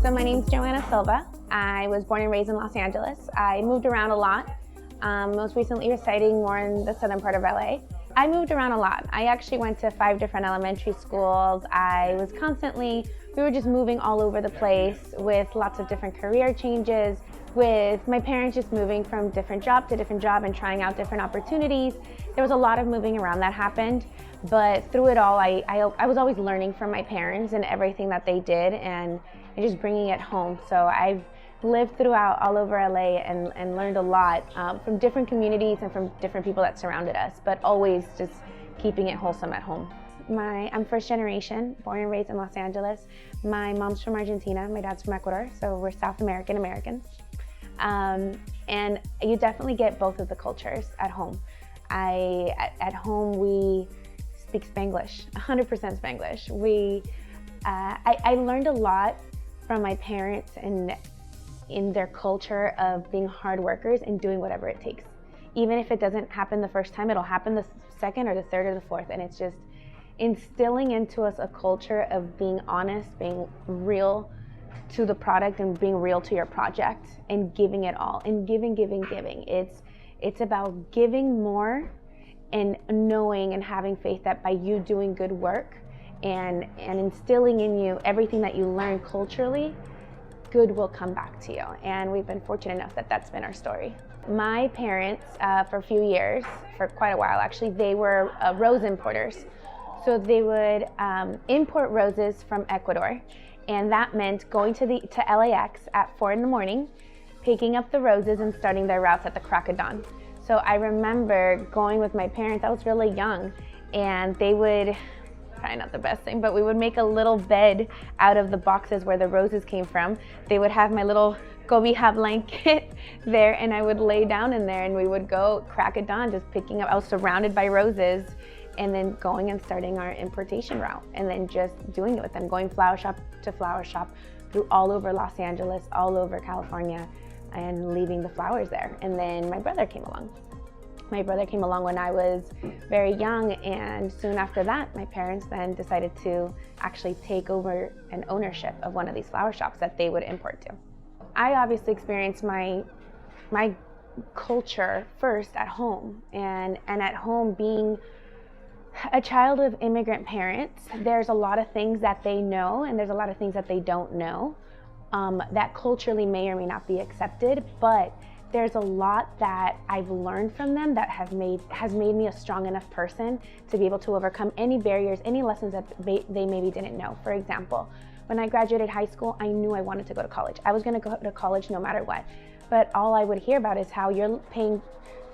So my name's Johanna Silva. I was born and raised in Los Angeles. I moved around a lot, most recently residing more in the southern part of LA. I moved around a lot. I actually went to 5 different elementary schools. We were just moving all over the place with lots of different career changes, with my parents just moving from different job to different job and trying out different opportunities. There was a lot of moving around that happened, but through it all, I was always learning from my parents and everything that they did and just bringing it home. So I've lived throughout all over LA and learned a lot from different communities and from different people that surrounded us, but always just keeping it wholesome at home. I'm first generation, born and raised in Los Angeles. My mom's from Argentina, my dad's from Ecuador, so we're South Americans. And you definitely get both of the cultures at home. At home we speak Spanglish, 100% Spanglish. I learned a lot from my parents and in their culture of being hard workers and doing whatever it takes. Even if it doesn't happen the first time, it'll happen the second or the third or the fourth, and it's just instilling into us a culture of being honest, being real to the product and being real to your project and giving it all and giving. It's about giving more and knowing and having faith that by you doing good work and instilling in you everything that you learn culturally, good will come back to you. And we've been fortunate enough that that's been our story. My parents, for a few years, for quite a while actually, they were rose importers. So they would import roses from Ecuador, and that meant going to LAX at 4 in the morning, picking up the roses and starting their routes at the crack of dawn. So I remember going with my parents. I was really young, and they would, probably not the best thing, but we would make a little bed out of the boxes where the roses came from. They would have my little cobija blanket there, and I would lay down in there, and we would go crack of dawn just picking up. I was surrounded by roses, and then going and starting our importation route, and then just doing it with them, going flower shop to flower shop through all over Los Angeles, all over California, and leaving the flowers there. And then my brother came along. My brother came along when I was very young, and soon after that, my parents then decided to actually take over an ownership of one of these flower shops that they would import to. I obviously experienced my culture first at home, and at home being a child of immigrant parents, there's a lot of things that they know and there's a lot of things that they don't know that culturally may or may not be accepted, but there's a lot that I've learned from them that has made me a strong enough person to be able to overcome any barriers, any lessons that they maybe didn't know. For example, when I graduated high school, I knew I wanted to go to college. I was going to go to college no matter what, but all I would hear about is how you're paying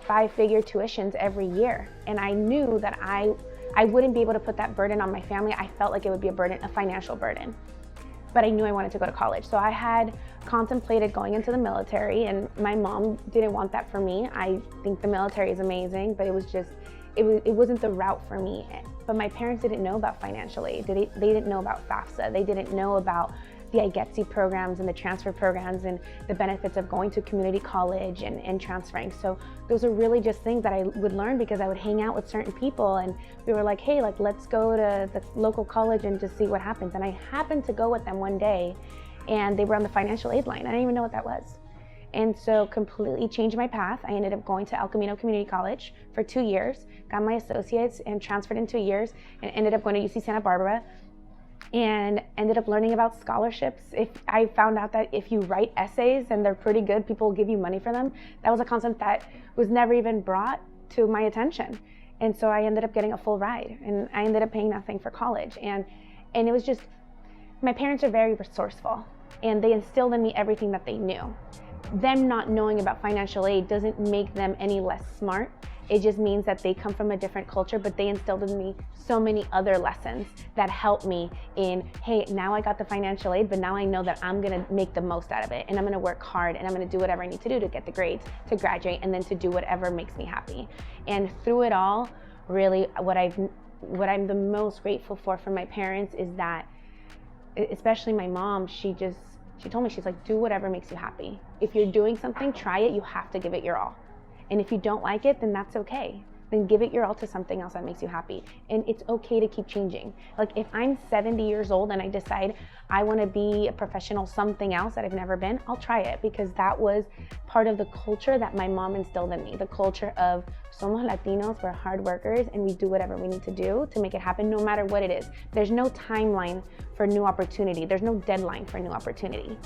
5-figure tuitions every year, and I knew that I wouldn't be able to put that burden on my family. I felt like it would be a financial burden. But I knew I wanted to go to college. So I had contemplated going into the military, and my mom didn't want that for me. I think the military is amazing, but it wasn't the route for me. But my parents didn't know about financial aid. They didn't know about FAFSA. They didn't know about the IGETC programs and the transfer programs and the benefits of going to community college and transferring. So those are really just things that I would learn because I would hang out with certain people, and we were like, hey, let's go to the local college and just see what happens. And I happened to go with them one day, and they were on the financial aid line. I didn't even know what that was. And so completely changed my path. I ended up going to El Camino Community College for 2 years, got my associates and transferred in 2 years, and ended up going to UC Santa Barbara, and ended up learning about scholarships. I found out that if you write essays and they're pretty good, people will give you money for them. That was a concept that was never even brought to my attention. And so I ended up getting a full ride, and I ended up paying nothing for college. And it was just, my parents are very resourceful, and they instilled in me everything that they knew. Them not knowing about financial aid doesn't make them any less smart. It just means that they come from a different culture, but they instilled in me so many other lessons that helped me in, hey, now I got the financial aid, but now I know that I'm gonna make the most out of it, and I'm gonna work hard, and I'm gonna do whatever I need to do to get the grades, to graduate, and then to do whatever makes me happy. And through it all, really, what I'm the most grateful for from my parents is that, especially my mom, she told me, she's like, do whatever makes you happy. If you're doing something, try it, you have to give it your all. And if you don't like it, then that's okay. Then give it your all to something else that makes you happy. And it's okay to keep changing. Like if I'm 70 years old and I decide I want to be a professional something else that I've never been, I'll try it, because that was part of the culture that my mom instilled in me. The culture of somos Latinos, we're hard workers, and we do whatever we need to do to make it happen, no matter what it is. There's no timeline for new opportunity. There's no deadline for new opportunity.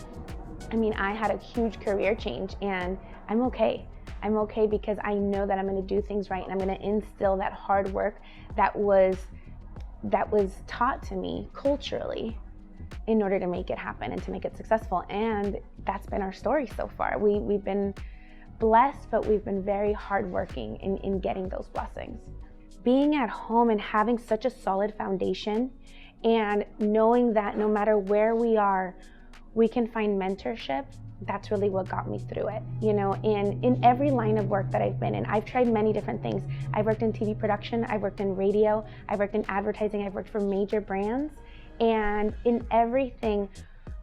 I mean, I had a huge career change, and I'm okay. I'm okay because I know that I'm going to do things right, and I'm going to instill that hard work that was taught to me culturally in order to make it happen and to make it successful. And that's been our story so far. We've been blessed, but we've been very hardworking in getting those blessings. Being at home and having such a solid foundation, and knowing that no matter where we are, we can find mentorship, that's really what got me through it. You know, and in every line of work that I've been in, I've tried many different things. I've worked in TV production, I've worked in radio, I've worked in advertising, I've worked for major brands. And in everything,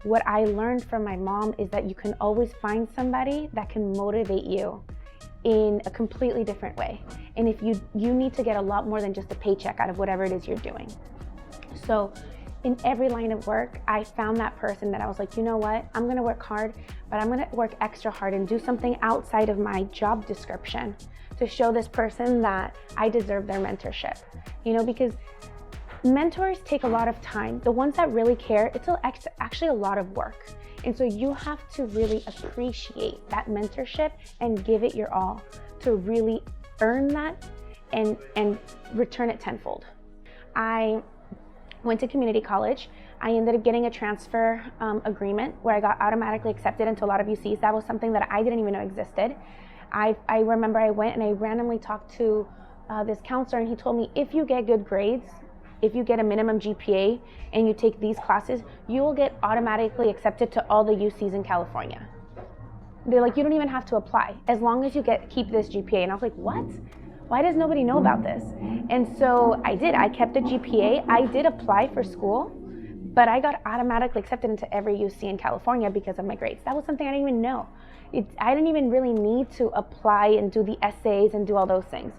what I learned from my mom is that you can always find somebody that can motivate you in a completely different way. And if you need to get a lot more than just a paycheck out of whatever it is you're doing. So in every line of work, I found that person that I was like, you know what, I'm gonna work hard, but I'm gonna work extra hard and do something outside of my job description to show this person that I deserve their mentorship. You know, because mentors take a lot of time. The ones that really care, it's actually a lot of work. And so you have to really appreciate that mentorship and give it your all to really earn that and return it tenfold. I went to community college. I ended up getting a transfer agreement where I got automatically accepted into a lot of UCs. That was something that I didn't even know existed. I remember I went and I randomly talked to this counselor, and he told me, if you get good grades, if you get a minimum GPA and you take these classes, you will get automatically accepted to all the UCs in California. They're like, you don't even have to apply as long as you keep this GPA. And I was like, what? Why does nobody know about this? And so I did. I kept the GPA. I did apply for school, but I got automatically accepted into every UC in California because of my grades. That was something I didn't even know. I didn't even really need to apply and do the essays and do all those things.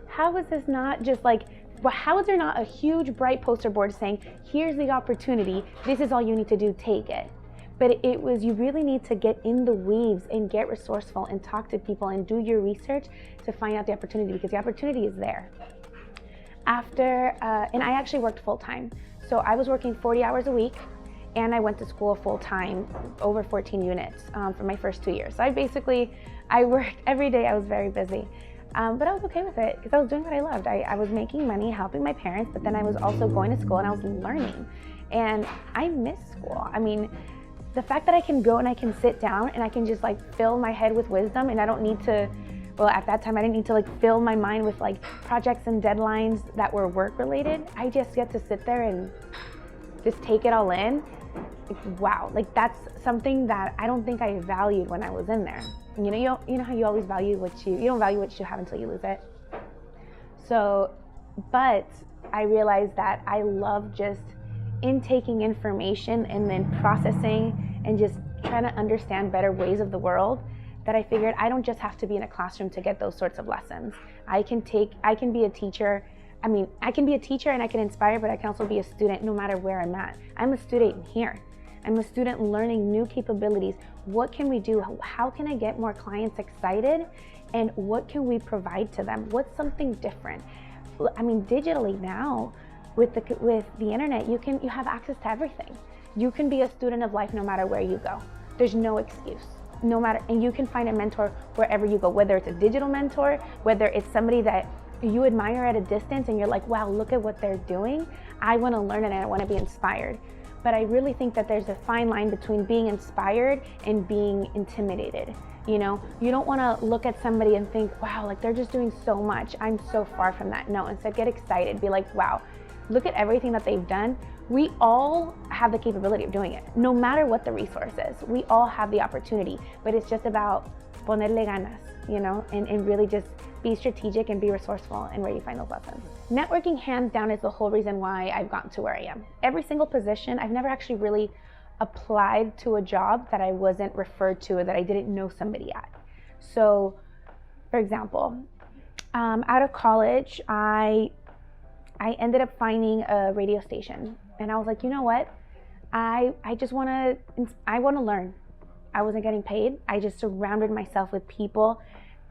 How is this not just like, how is there not a huge bright poster board saying, here's the opportunity, this is all you need to do, take it? But it was, you really need to get in the weeds and get resourceful and talk to people and do your research to find out the opportunity, because the opportunity is there. And I actually worked full time. So I was working 40 hours a week, and I went to school full time, over 14 units for my first 2 years. So I worked every day. I was very busy. But I was okay with it because I was doing what I loved. I was making money, helping my parents, but then I was also going to school and I was learning. And I miss school. I mean, the fact that I can go and I can sit down and I can just like fill my head with wisdom, and I don't need to, well, at that time I didn't need to like fill my mind with like projects and deadlines that were work related. I just get to sit there and just take it all in. Like, wow, like that's something that I don't think I valued when I was in there. You know how you always value you don't value what you have until you lose it. So, but I realized that I love just intaking information and then processing and just trying to understand better ways of the world, that I figured I don't just have to be in a classroom to get those sorts of lessons. I can be a teacher. I mean, I can be a teacher and I can inspire, but I can also be a student no matter where I'm at. I'm a student here. I'm a student learning new capabilities. What can we do? How can I get more clients excited? And what can we provide to them? What's something different? I mean, digitally now, with the internet, you have access to everything. You can be a student of life no matter where you go. There's no excuse. And you can find a mentor wherever you go, whether it's a digital mentor, whether it's somebody that you admire at a distance and you're like, wow, look at what they're doing. I want to learn it and I want to be inspired. But I really think that there's a fine line between being inspired and being intimidated. You know, you don't want to look at somebody and think, wow, like they're just doing so much. I'm so far from that. No, instead get excited. Be like, wow, look at everything that they've done. We all have the capability of doing it, no matter what the resource is. We all have the opportunity, but it's just about ponerle ganas, you know, and really just be strategic and be resourceful in where you find those lessons. Networking, hands down, is the whole reason why I've gotten to where I am. Every single position, I've never actually really applied to a job that I wasn't referred to or that I didn't know somebody at. So, for example, out of college, I ended up finding a radio station, and I was like, you know what? I want to learn. I wasn't getting paid. I just surrounded myself with people,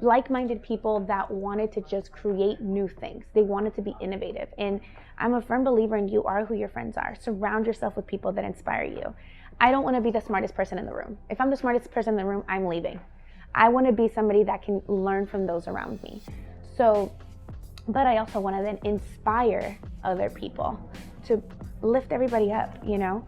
like-minded people that wanted to just create new things. They wanted to be innovative. And I'm a firm believer in you are who your friends are. Surround yourself with people that inspire you. I don't want to be the smartest person in the room. If I'm the smartest person in the room, I'm leaving. I want to be somebody that can learn from those around me. But I also want to then inspire other people to lift everybody up, you know?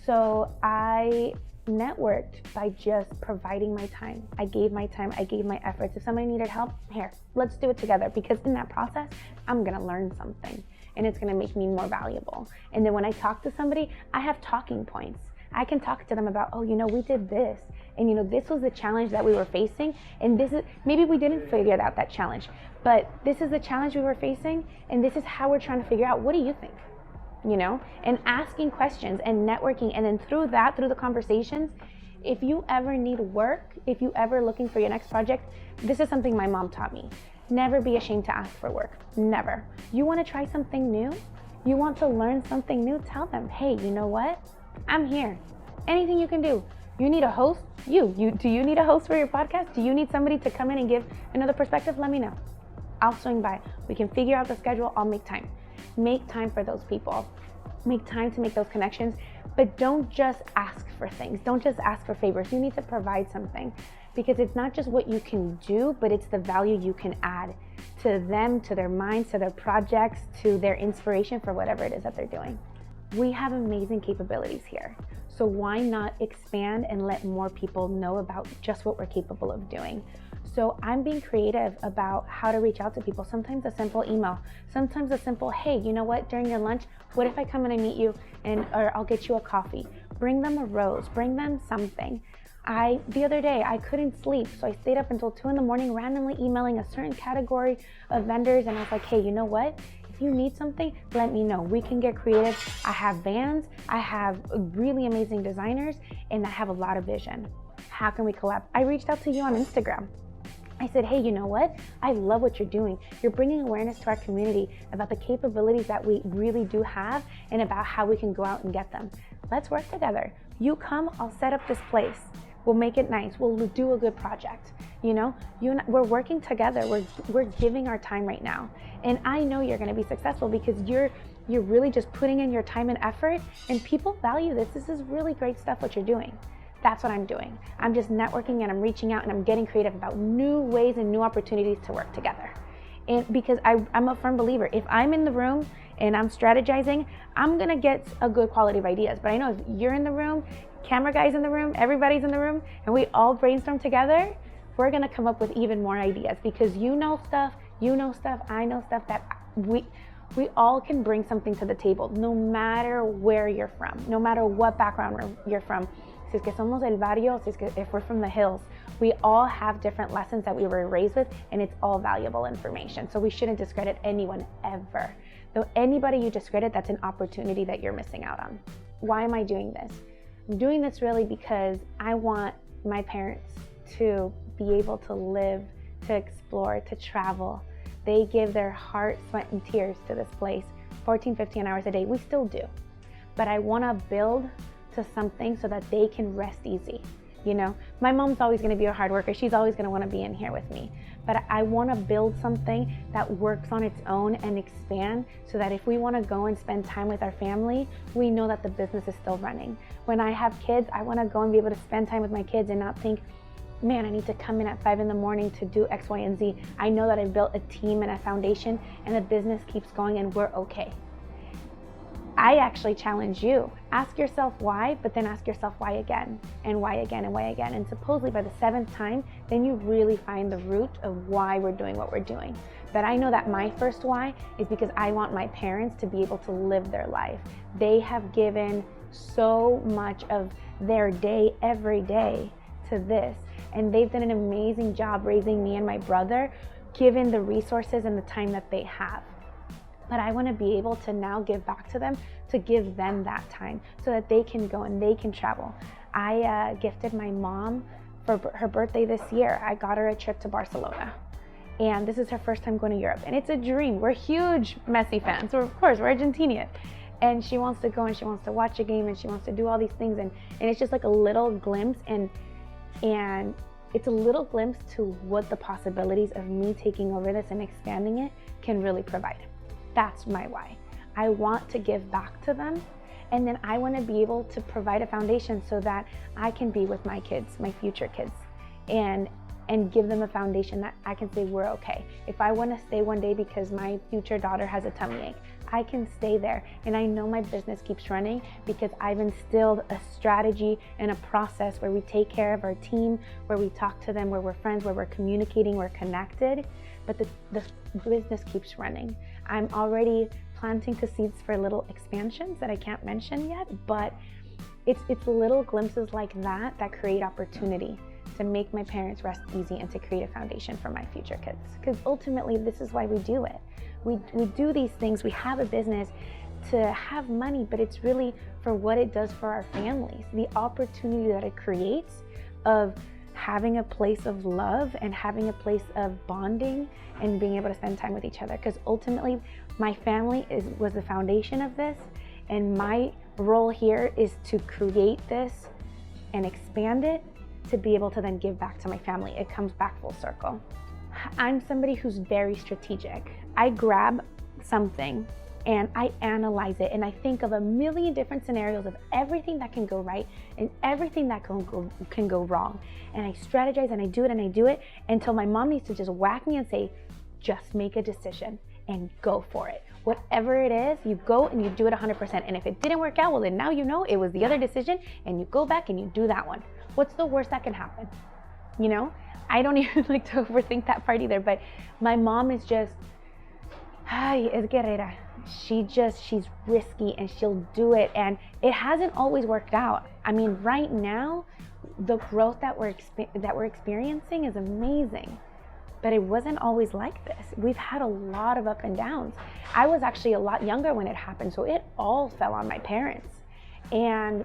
So I networked by just providing my time. I gave my time, I gave my efforts. If somebody needed help, here, let's do it together, because in that process, I'm gonna learn something and it's gonna make me more valuable. And then when I talk to somebody, I have talking points. I can talk to them about, oh, you know, we did this, and you know, this was the challenge that we were facing, and this is, maybe we didn't figure out that challenge, but this is the challenge we were facing, and this is how we're trying to figure out, what do you think? You know, and asking questions and networking, and then through the conversations, if you ever need work, if you ever looking for your next project, this is something my mom taught me. Never be ashamed to ask for work, never. You want to try something new? You want to learn something new? Tell them, hey, you know what? I'm here. Anything you can do. You need a host? Do you need a host for your podcast? Do you need somebody to come in and give another perspective? Let me know. I'll swing by. We can figure out the schedule. I'll make time. Make time for those people. Make time to make those connections, but don't just ask for things. Don't just ask for favors. You need to provide something, because it's not just what you can do, but it's the value you can add to them, to their minds, to their projects, to their inspiration for whatever it is that they're doing. We have amazing capabilities here. So why not expand and let more people know about just what we're capable of doing? So I'm being creative about how to reach out to people. Sometimes a simple email, sometimes a simple, hey, you know what, during your lunch, what if I come in and meet you or I'll get you a coffee. Bring them a rose, bring them something. The other day, I couldn't sleep, so I stayed up until 2 a.m. randomly emailing a certain category of vendors, and I was like, hey, you know what? If you need something, let me know. We can get creative. I have vans, I have really amazing designers, and I have a lot of vision. How can we collab? I reached out to you on Instagram. I said, hey, you know what? I love what you're doing. You're bringing awareness to our community about the capabilities that we really do have and about how we can go out and get them. Let's work together. You come, I'll set up this place. We'll make it nice. We'll do a good project. You know, we're working together. We're giving our time right now. And I know you're going to be successful because you're really just putting in your time and effort, and people value this. This is really great stuff what you're doing. That's what I'm doing. I'm just networking and I'm reaching out and I'm getting creative about new ways and new opportunities to work together. And because I'm a firm believer, if I'm in the room and I'm strategizing, I'm gonna get a good quality of ideas. But I know if you're in the room, camera guy's in the room, everybody's in the room, and we all brainstorm together, we're gonna come up with even more ideas, because you know stuff, I know stuff that we all can bring something to the table, no matter where you're from, no matter what background you're from. Si es que somos del barrio, si es que if we're from the hills, we all have different lessons that we were raised with, and it's all valuable information. So we shouldn't discredit anyone ever. Though anybody you discredit, that's an opportunity that you're missing out on. Why am I doing this? I'm doing this really because I want my parents to be able to live, to explore, to travel. They give their heart, sweat, and tears to this place, 14, 15 hours a day. We still do. But I want to build to something so that they can rest easy. You know, my mom's always going to be a hard worker. She's always going to want to be in here with me. But I want to build something that works on its own and expand, so that if we want to go and spend time with our family, we know that the business is still running. When I have kids, I want to go and be able to spend time with my kids and not think, man, I need to come in at 5 a.m. to do X, Y, and Z. I know that I've built a team and a foundation, and the business keeps going and we're okay. I actually challenge you. Ask yourself why, but then ask yourself why again, and why again, and why again. And supposedly by the 7th time, then you really find the root of why we're doing what we're doing. But I know that my first why is because I want my parents to be able to live their life. They have given so much of their day every day to this, and they've done an amazing job raising me and my brother, given the resources and the time that they have. But I want to be able to now give back to them, to give them that time so that they can go and they can travel. I gifted my mom for her birthday this year. I got her a trip to Barcelona. And this is her first time going to Europe. And it's a dream. We're huge Messi fans. So of course, we're Argentinian. And she wants to go and she wants to watch a game and she wants to do all these things, and it's just like a little glimpse, and it's a little glimpse to what the possibilities of me taking over this and expanding it can really provide. That's my why. I want to give back to them, and then I want to be able to provide a foundation so that I can be with my kids, my future kids, and give them a foundation that I can say we're okay. If I want to stay one day because my future daughter has a tummy ache, I can stay there, and I know my business keeps running because I've instilled a strategy and a process where we take care of our team, where we talk to them, where we're friends, where we're communicating, we're connected, but the business keeps running. I'm already planting the seeds for little expansions that I can't mention yet, but it's little glimpses like that that create opportunity to make my parents rest easy and to create a foundation for my future kids. Because ultimately, this is why we do it. We do these things, we have a business to have money, but it's really for what it does for our families. The opportunity that it creates of having a place of love and having a place of bonding and being able to spend time with each other. Because ultimately, my family was the foundation of this, and my role here is to create this and expand it to be able to then give back to my family. It comes back full circle. I'm somebody who's very strategic. I grab something and I analyze it, and I think of a million different scenarios of everything that can go right and everything that can go wrong. And I strategize and I do it until my mom needs to just whack me and say, just make a decision and go for it. Whatever it is, you go and you do it 100%. And if it didn't work out, well, then now you know it was the other decision, and you go back and you do that one. What's the worst that can happen? You know, I don't even like to overthink that part either, but my mom is just, ay, es guerrera. She's risky and she'll do it. And it hasn't always worked out. I mean, right now, the growth that we're experiencing is amazing, but it wasn't always like this. We've had a lot of up and downs. I was actually a lot younger when it happened, so it all fell on my parents. And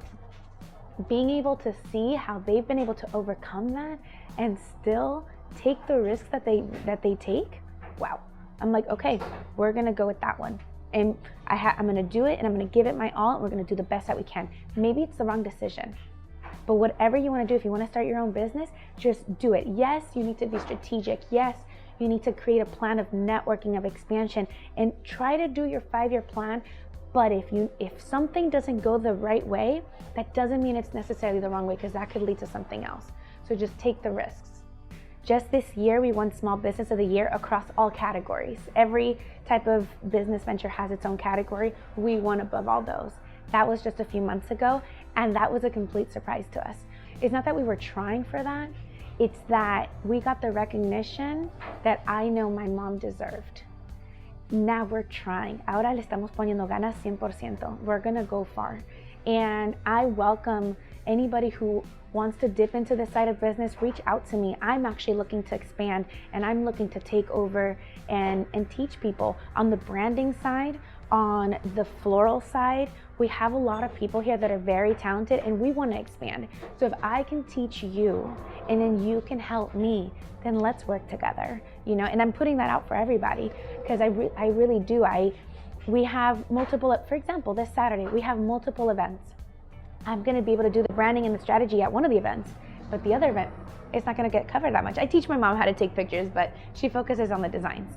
being able to see how they've been able to overcome that and still take the risks that they take, wow. I'm like, okay, we're gonna go with that one. And I'm gonna do it, and I'm gonna give it my all, and we're gonna do the best that we can. Maybe it's the wrong decision, but whatever you wanna do, if you wanna start your own business, just do it. Yes, you need to be strategic. Yes, you need to create a plan of networking, of expansion, and try to do your 5-year plan. But if something doesn't go the right way, that doesn't mean it's necessarily the wrong way, because that could lead to something else. So just take the risks. Just this year, we won Small Business of the Year across all categories. Every type of business venture has its own category. We won above all those. That was just a few months ago, and that was a complete surprise to us. It's not that we were trying for that, it's that we got the recognition that I know my mom deserved. Now we're trying. Ahora le estamos poniendo ganas 100%. We're gonna go far. And I welcome anybody who wants to dip into this side of business, reach out to me. I'm actually looking to expand, and I'm looking to take over and teach people. On the branding side, on the floral side, we have a lot of people here that are very talented, and we want to expand. So if I can teach you and then you can help me, then let's work together, you know. And I'm putting that out for everybody, because I really do. We have multiple, for example, this Saturday, we have multiple events. I'm gonna be able to do the branding and the strategy at one of the events, but the other event, it's not gonna get covered that much. I teach my mom how to take pictures, but she focuses on the designs.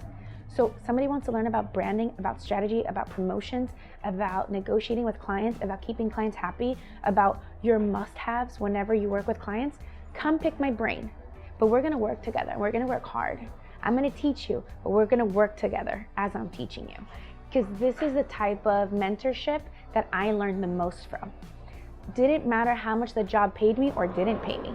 So somebody wants to learn about branding, about strategy, about promotions, about negotiating with clients, about keeping clients happy, about your must-haves whenever you work with clients, come pick my brain. But we're gonna work together, we're gonna work hard. I'm gonna teach you, but we're gonna work together as I'm teaching you. Because this is the type of mentorship that I learned the most from. Didn't matter how much the job paid me or didn't pay me.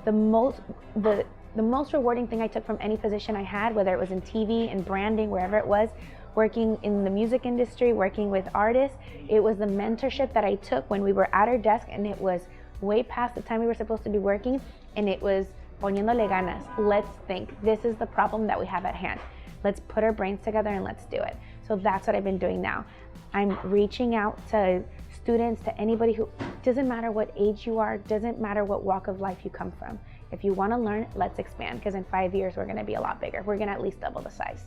The most rewarding thing I took from any position I had, whether it was in TV and branding, wherever it was, working in the music industry, working with artists, it was the mentorship that I took when we were at our desk and it was way past the time we were supposed to be working, and it was poniéndole ganas. Let's think, this is the problem that we have at hand. Let's put our brains together and let's do it. So that's what I've been doing now. I'm reaching out to students, to anybody who, doesn't matter what age you are, doesn't matter what walk of life you come from. If you want to learn, let's expand, because in 5 years, we're going to be a lot bigger. We're going to at least double the size.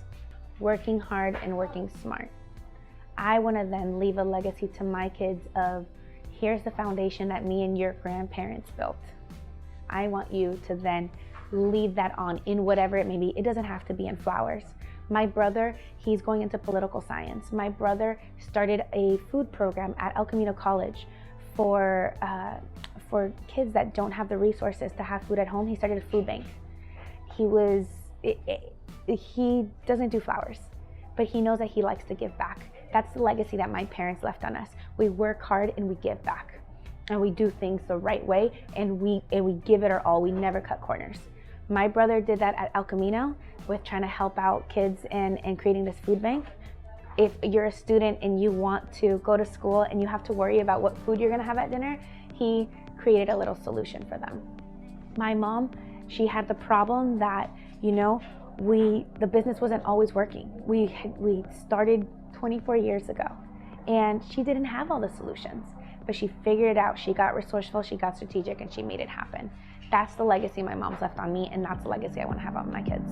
Working hard and working smart. I want to then leave a legacy to my kids of, here's the foundation that me and your grandparents built. I want you to then leave that on in whatever it may be. It doesn't have to be in flowers. My brother, he's going into political science. My brother started a food program at El Camino College for kids that don't have the resources to have food at home. He started a food bank. He doesn't do flowers, but he knows that he likes to give back. That's the legacy that my parents left on us. We work hard and we give back, and we do things the right way, and we give it our all. We never cut corners. My brother did that at El Camino with trying to help out kids and creating this food bank. If you're a student and you want to go to school and you have to worry about what food you're gonna have at dinner, he created a little solution for them. My mom, she had the problem that, the business wasn't always working. We started 24 years ago, and she didn't have all the solutions, but she figured it out. She got resourceful, she got strategic, and she made it happen. That's the legacy my mom's left on me, and that's the legacy I want to have on my kids.